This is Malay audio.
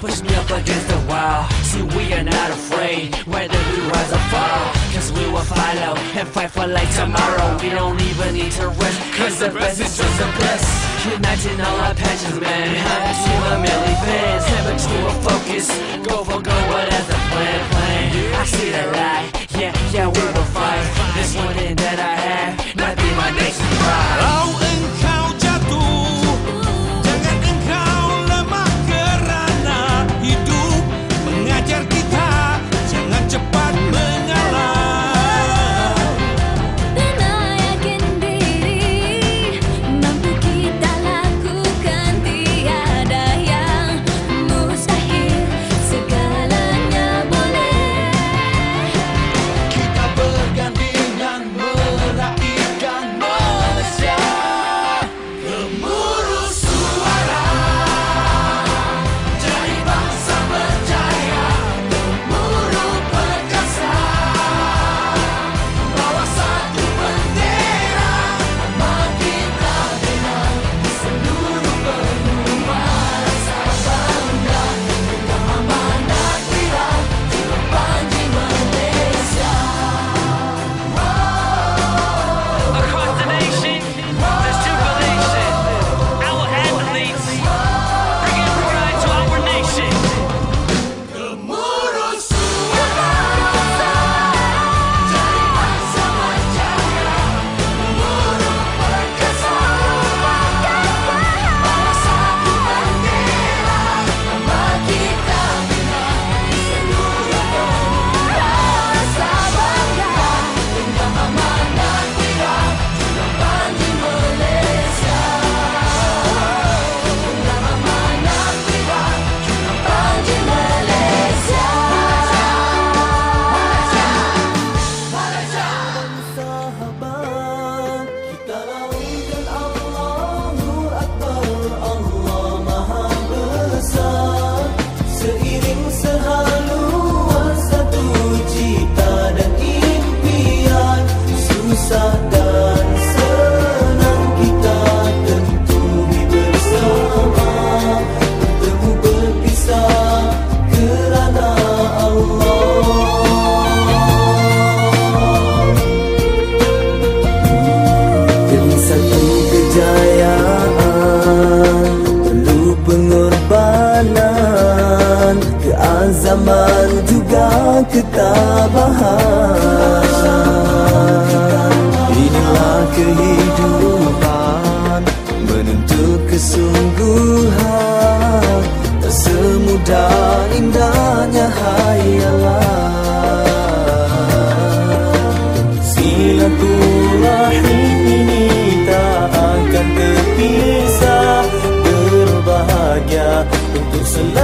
push me up against the wall. See, we are not afraid, whether we rise or fall, cause we will follow and fight for like tomorrow. We don't even need to rest, cause the best is just the best. Uniting all our passions, man, haven't seen a million fans. Never to a focus, go for gold, but that's the plan. I see the light, yeah, we will fight. This one thing that I have, might be my nation's pride. Kalau engkau jatuh, jangan engkau lemah, kerana hidup mengajar kita, jangan cepat mengalah. Dan yakin diri, mampu kita lakukan, tiada yang mustahil, segalanya boleh. Kita bergandingan meraihkan Malaysia. Gemuruh suara, jadi bangsa berjaya. Gemuruh perkasa, bawa satu bendera. Nama kita dengan seluruh benua, rasa bangga dengan amanat kita, jiwa panji Malaysia. Across the nation, there's jubilation. Our athletes bringing pride to our nation. Gemuruh suara, jadi bangsa berjaya. Gemuruh perkasa, bawa satu bendera. Nama kita dengan seluruh benua, rasa bangga dengan amanat kita, jiwa panji Malaysia. Dengan amanat kita, jiwa panji Malaysia. Malaysia. Sahabat, kita laungkan Allahu Akbar, Allah Maha Besar. Seiring sehaluan satu cita dan impian, susah dan senang kita tentuhi bersama. Bertemu berpisah kerana Allah. Demi satu kejayaan perlu pengorbanan, keazaman juga ketabahan. Inilah kehidupan menuntut kesungguhan, tak semudah indahnya hayalan. Silaturahim ini tak akan terpisah, berbahagia untuk selalu